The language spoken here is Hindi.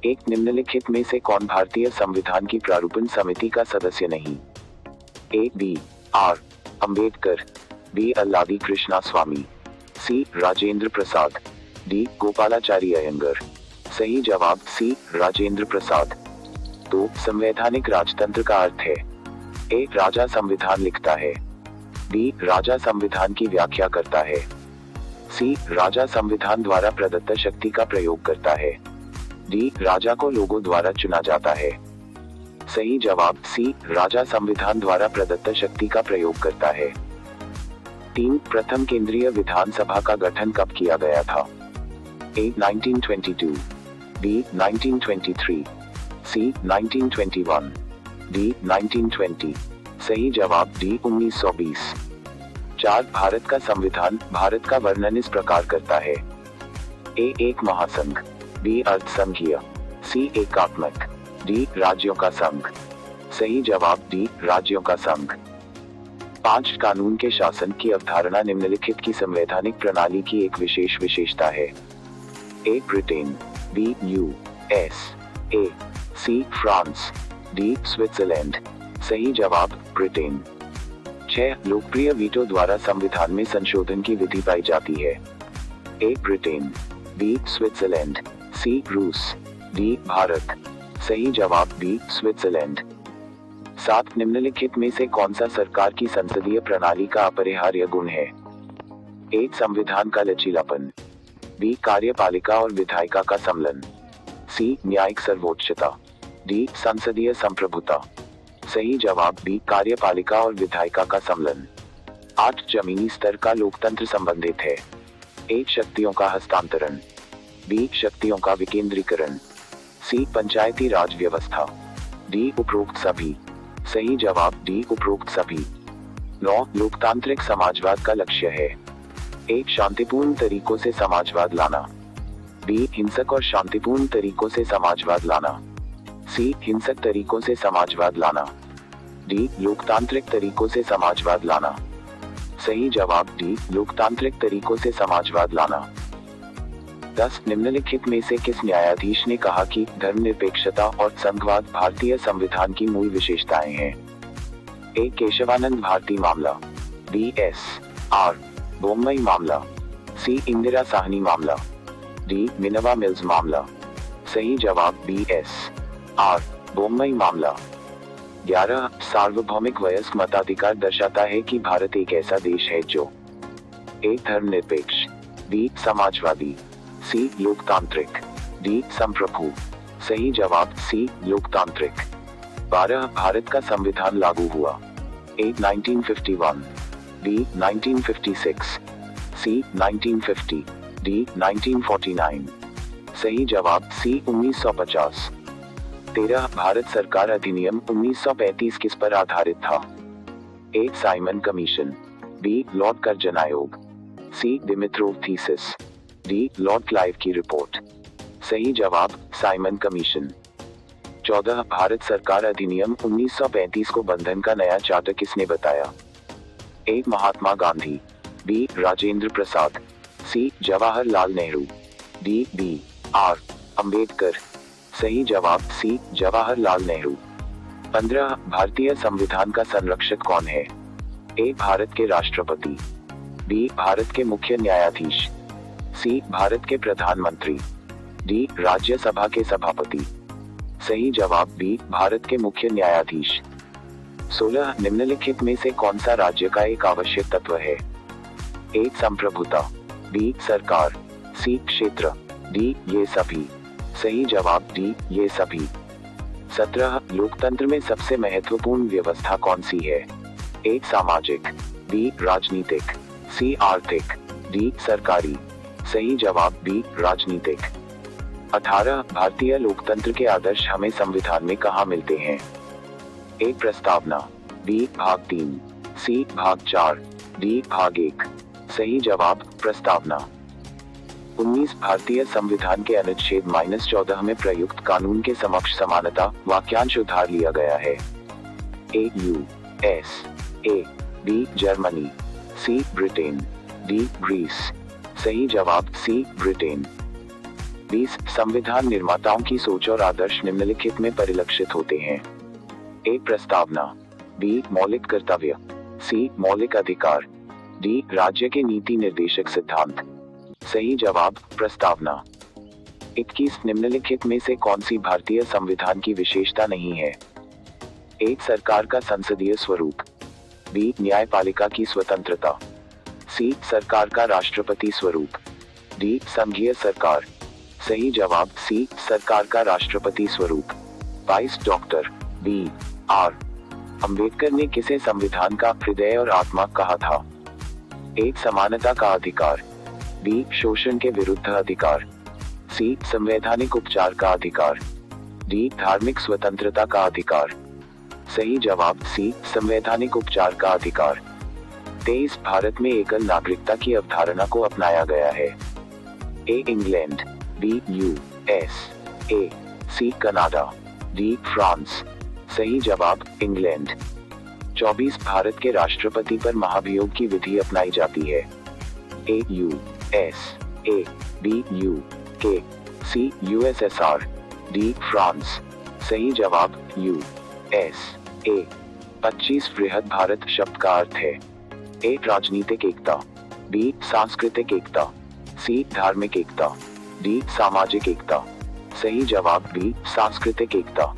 एक निम्नलिखित में से कौन भारतीय संविधान की प्रारूपण समिति का सदस्य नहीं? A B R Ambedkar, B Alladi Krishna Swami, C Rajendra Prasad, D Gopalachari Ayyangar. सही जवाब सी राजेंद्र प्रसाद। तो संवैधानिक राजतंत्र का अर्थ है? ए राजा संविधान लिखता है, बी राजा संविधान की व्याख्या करता है, सी राजा संविधान द्वारा प्रदत्त शक्ति का प्रयोग करता है, डी राजा को लोगों द्वारा चुना जाता है। सही जवाब सी राजा संविधान द्वारा प्रदत्त शक्ति का प्रयोग करता है। 3 प्रथम केंद्रीय विधानसभा का गठन कब किया गया था? ए 1922, बी 1923, सी 1921, डी 1920। सही जवाब डी 1920। 4 भारत का संविधान भारत का वर्णन इस प्रकार करता है? ए एक महासंघ, बी अर्धसंघीय, सी एकात्मक, डी राज्यों का संघ। सही जवाब डी राज्यों का संघ। 5 कानून के शासन की अवधारणा निम्नलिखित की संवैधानिक प्रणाली की एक विशेष विशेषता है? ए Britain, B US, A C France, D Switzerland. सही जवाब ब्रिटेन। 6 लोकप्रिय वीटो द्वारा संविधान में संशोधन की विधि पाई जाती है? ए ब्रिटेन, बी स्विट्जरलैंड, सी रूस, डी भारत। सही जवाब बी स्विट्जरलैंड। 7 निम्नलिखित में से कौन सा सरकार की संसदीय प्रणाली का अपरिहार्य गुण है? ए संविधान का लचीलापन, बी कार्यपालिका और विधायिका का सम्मेलन, सी न्यायिक सर्वोच्चता, डी संसदीय संप्रभुता। सही जवाब बी कार्यपालिका और विधायिका का सम्मेलन। 8 जमीनी स्तर का लोकतंत्र संबंधित है? ए शक्तियों का हस्तांतरण, बी शक्तियों का विकेंद्रीकरण, सी पंचायती राज व्यवस्था, डी उपरोक्त सभी। सही जवाब डी उपरोक्त सभी। 9 लोकतांत्रिक समाजवाद का लक्ष्य है? ए शांतिपूर्ण तरीकों से समाजवाद लाना, बी हिंसक और शांतिपूर्ण तरीकों से समाजवाद लाना, सी हिंसक तरीकों से समाजवाद लाना, डी लोकतांत्रिक तरीकों से समाजवाद लाना। सही जवाब डी लोकतांत्रिक तरीकों से समाजवाद लाना। 10 निम्नलिखित में से किस न्यायाधीश ने कहा कि धर्मनिरपेक्षता और संघवाद भारतीय संविधान की मूल विशेषताएं हैं? ए केशवानंद भारती मामला, बी एस आर बोम्मई मामला, सी इंदिरा साहनी मामला, डी मिनवा मिल्स मामला। सही जवाब बी एस आर बोम्मई मामला। 11 सार्वभौमिक वयस्क मताधिकार दर्शाता है कि भारत एक ऐसा देश है जो ए धर्मनिरपेक्ष, बी समाजवादी, सी लोकतांत्रिक, डी संप्रभु। सही जवाब सी लोकतांत्रिक। 12 भारत का संविधान लागू हुआ? ए 1951, बी 1956, सी 1950, डी 1949। सही जवाब सी 1950। 13 भारत सरकार अधिनियम 1935 किस पर आधारित था? A Simon commission, B lord Curzon आयोग, C Dimitrov thesis, D lord Clive की रिपोर्ट। सही जवाब साइमन कमीशन। 14 भारत सरकार अधिनियम 1935 को बंधन का नया चार्टर किसने बताया? A Mahatma Gandhi, B Rajendra Prasad, C Jawaharlal Nehru, D B R Ambedkar. सही जवाब सी जवाहरलाल नेहरू। 15 भारतीय संविधान का संरक्षक कौन है? ए भारत के राष्ट्रपति, बी भारत के मुख्य न्यायाधीश, सी भारत के प्रधानमंत्री, डी राज्यसभा के सभापति। सही जवाब बी भारत के मुख्य न्यायाधीश। 16 निम्नलिखित में से कौन सा राज्य का एक आवश्यक तत्व है? ए संप्रभुता, बी सरकार, सी क्षेत्र, डी ये सभी। सही जवाब डी ये सभी। 17 लोकतंत्र में सबसे महत्वपूर्ण व्यवस्था कौन सी है? ए सामाजिक, बी राजनीतिक, सी आर्थिक, डी सरकारी। सही जवाब बी राजनीतिक। 18 भारतीय लोकतंत्र के आदर्श हमें संविधान में कहाँ मिलते हैं? ए प्रस्तावना, बी भाग 3, सी भाग 4, डी भाग 1। सही जवाब प्रस्तावना। 19 भारतीय संविधान के अनुच्छेद -14 में प्रयुक्त कानून के समक्ष समानता वाक्यांश उधार लिया गया है? A US, A B Germany, C Britain, D Greece. सही जवाब सी ब्रिटेन। 20 संविधान निर्माताओं की सोच और आदर्श निम्नलिखित में परिलक्षित होते हैं। ए प्रस्तावना, बी मौलिक कर्तव्य, सी मौलिक अधिकार, डी राज्य के नीति निर्देशक सिद्धांत। सही जवाब प्रस्तावना। 21 निम्नलिखित में से कौन सी भारतीय संविधान की विशेषता नहीं है? ए सरकार का संसदीय स्वरूप, बी न्यायपालिका की स्वतंत्रता, सी सरकार का राष्ट्रपति स्वरूप, डी संघीय सरकार। सही जवाब सी सरकार का राष्ट्रपति स्वरूप। 22 डॉक्टर बी आर अंबेडकर ने किसे संविधान का हृदय और आत्मा कहा था? ए समानता का अधिकार, बी शोषण के विरुद्ध अधिकार, सी संवैधानिक उपचार का अधिकार, डी धार्मिक स्वतंत्रता का अधिकार। सही जवाब सी संवैधानिक उपचार का अधिकार। 23 भारत में एकल नागरिकता की अवधारणा को अपनाया गया है? A England, B US, A C Canada, D France. सही जवाब इंग्लैंड। 24 भारत के राष्ट्रपति पर महाभियोग की विधि अपनाई जाती है? A US, A B UK, C USSR, D France. सही जवाब यूएस ए। 25 बृहद भारत शब्द का अर्थ है? ए राजनीतिक एकता, बी सांस्कृतिक एकता, सी धार्मिक एकता, डी सामाजिक एकता। सही जवाब बी सांस्कृतिक एकता।